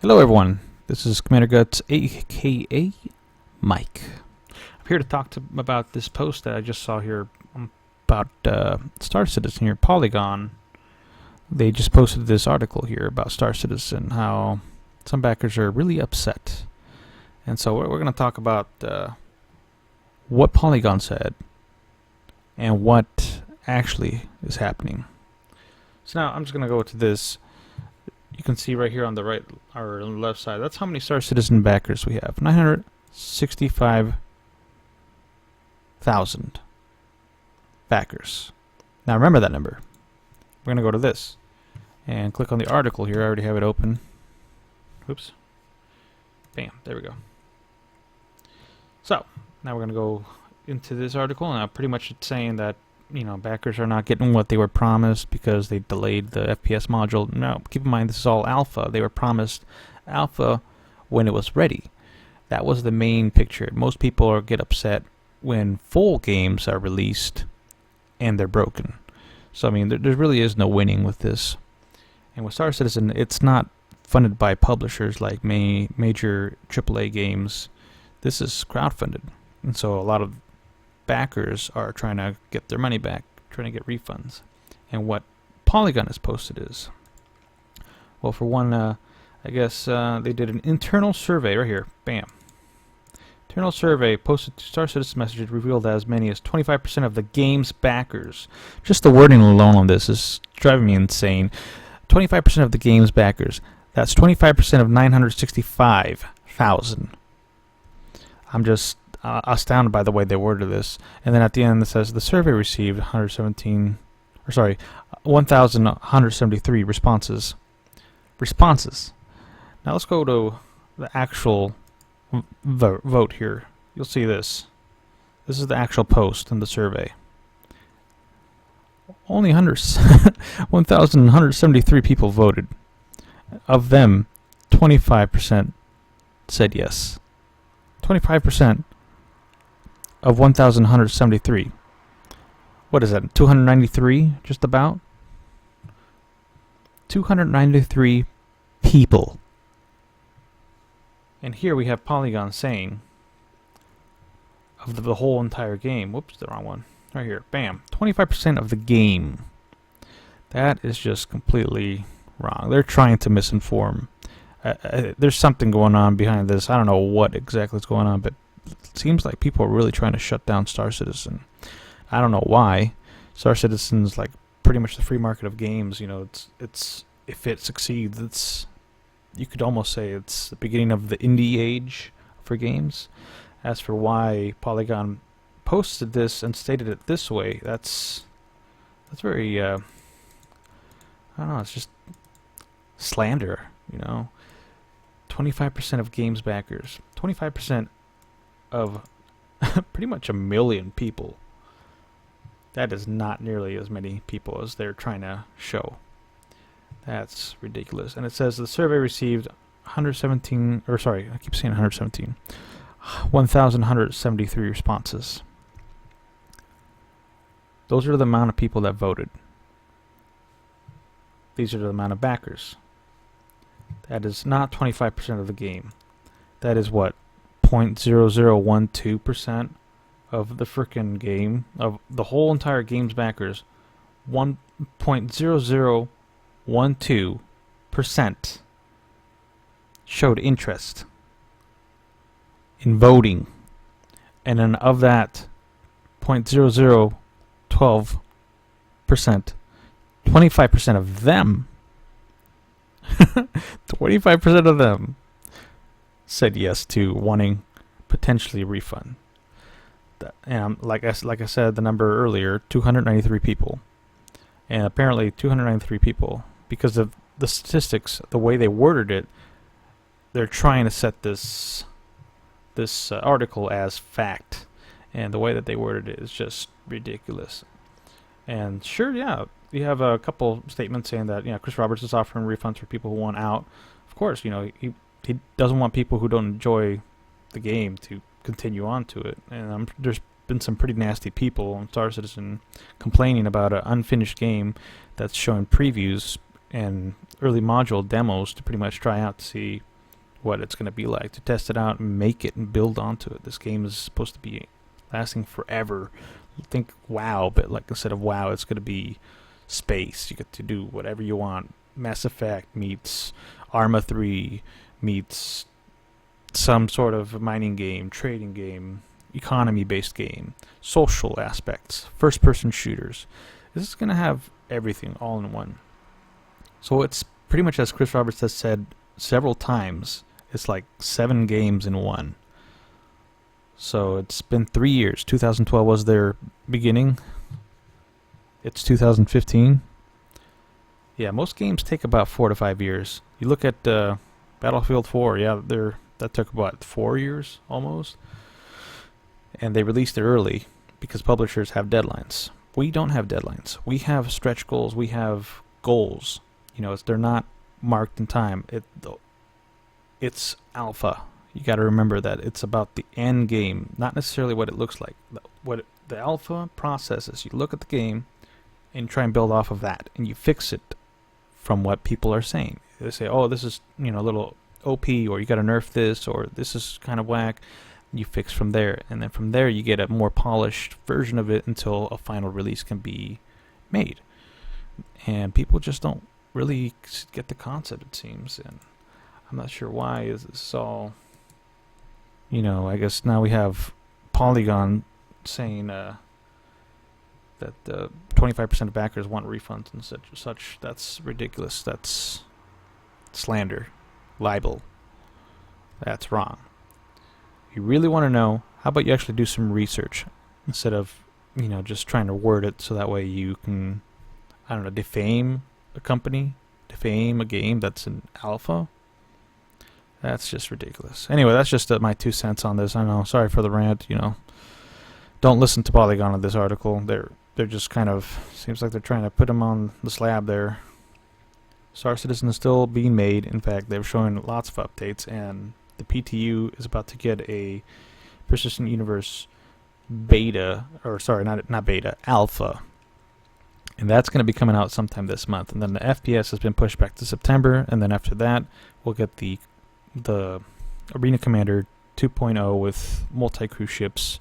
Hello everyone, this is Commander Guts, aka Mike. I'm here to talk about this post that I just saw here about Star Citizen here, Polygon. They just posted this article here about Star Citizen, how some backers are really upset. And so we're going to talk about what Polygon said and what actually is happening. So now I'm just going to go to this. You can see right here on the right or on the left side, that's how many Star Citizen backers we have. 965,000 backers. Now remember that number. We're going to go to this and click on the article here. I already have it open. Oops. Bam. There we go. So now we're going to go into this article. Now pretty much it's saying that, you know, backers are not getting what they were promised because they delayed the FPS module. Now, keep in mind, this is all alpha. They were promised alpha when it was ready. That was the main picture. Most people get upset when full games are released and they're broken. So, I mean, there really is no winning with this. And with Star Citizen, it's not funded by publishers like major AAA games. This is crowdfunded. And so a lot of backers are trying to get their money back, trying to get refunds. And what Polygon has posted is, well, for one, I guess they did an internal survey right here. Bam. Internal survey posted to Star Citizen messages revealed that as many as 25% of the game's backers. Just the wording alone on this is driving me insane. 25% of the game's backers. That's 25% of 965,000. I'm just astounded by the way they worded this. And then at the end it says the survey received 1,173 responses. Now let's go to the actual vote here. You'll see this. This is the actual post in the survey. Only 1,173 people voted. Of them, 25% said yes. 25% of 1,173. What is that? 293, just about? 293 people. And here we have Polygon saying of the whole entire game. Whoops, the wrong one. Right here. Bam. 25% of the game. That is just completely wrong. They're trying to misinform. There's something going on behind this. I don't know what exactly is going on, but it seems like people are really trying to shut down Star Citizen. I don't know why. Star Citizen's like pretty much the free market of games. You know, it's if it succeeds, you could almost say it's the beginning of the indie age for games. As for why Polygon posted this and stated it this way, that's very I don't know. It's just slander. You know, 25% of games backers, 25% of pretty much 1 million people. That is not nearly as many people as they're trying to show. That's ridiculous. And it says the survey received 117, or sorry, I keep saying 117, 1,173 responses. Those are the amount of people that voted. These are the amount of backers. That is not 25% of the game. That is what? 0.0012% of the frickin' game, of the whole entire game's backers. 1.0012% showed interest in voting. And then of that 0.0012%, 25% of them 25% of them said yes to wanting potentially a refund. And like I said, the number earlier, 293 people. And apparently 293 people, because of the statistics, the way they worded it, they're trying to set this article as fact. And the way that they worded it is just ridiculous. And sure, yeah, you have a couple statements saying that, you know, Chris Roberts is offering refunds for people who want out. Of course, you know, he doesn't want people who don't enjoy the game to continue on to it. And there's been some pretty nasty people on Star Citizen complaining about an unfinished game that's showing previews and early module demos to pretty much try out to see what it's going to be like, to test it out and make it and build onto it. This game is supposed to be lasting forever. Think WoW, but like instead of WoW, it's going to be space. You get to do whatever you want. Mass Effect meets Arma 3 meets some sort of mining game, trading game, economy-based game, social aspects, first-person shooters. This is going to have everything all in one. So it's pretty much, as Chris Roberts has said several times, it's like 7 games in one. So it's been 3 years. 2012 was their beginning. It's 2015. Yeah, most games take about 4 to 5 years. You look at Battlefield 4, yeah, that took about 4 years almost. And they released it early because publishers have deadlines. We don't have deadlines. We have stretch goals. We have goals. You know, they're not marked in time. It's alpha. You got to remember that it's about the end game, not necessarily what it looks like. The alpha process is you look at the game and try and build off of that, and you fix it from what people are saying. They say, "Oh, this is a little OP," or "You got to nerf this," or "This is kind of whack." You fix from there, and then from there you get a more polished version of it until a final release can be made. And people just don't really get the concept, it seems, and I'm not sure why. Is this all? I guess now we have Polygon saying that 25% of backers want refunds and such. That's ridiculous. That's slander, libel. That's wrong. If you really want to know, how about you actually do some research instead of just trying to word it so that way you can, I don't know, defame a company, defame a game that's an alpha. That's just ridiculous. Anyway, that's just my 2 cents on this. I know. Sorry for the rant. Don't listen to Polygon in this article. They're just kind of, seems like they're trying to put them on the slab there. Star Citizen is still being made. In fact, they're showing lots of updates, and the PTU is about to get a Persistent Universe beta, or sorry, not beta, alpha. And that's going to be coming out sometime this month. And then the FPS has been pushed back to September, and then after that, we'll get the Arena Commander 2.0 with multi-crew ships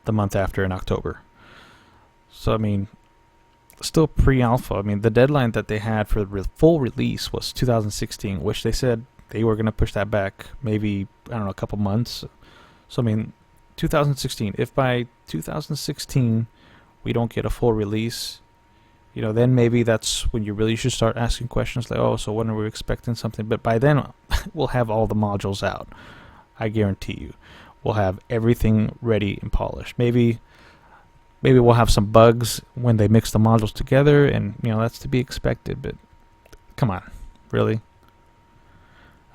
the month after in October. So, I mean, still pre-alpha. I mean, the deadline that they had for the full release was 2016, which they said they were going to push that back maybe, I don't know, a couple months. So, I mean, 2016. If by 2016 we don't get a full release, then maybe that's when you really should start asking questions like, oh, so when are we expecting something? But by then, we'll have all the modules out. I guarantee you. We'll have everything ready and polished. Maybe we'll have some bugs when they mix the modules together, and that's to be expected. But come on, really?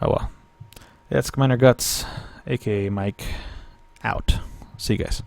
Oh well. That's Commander Guts, aka Mike, out. See you guys.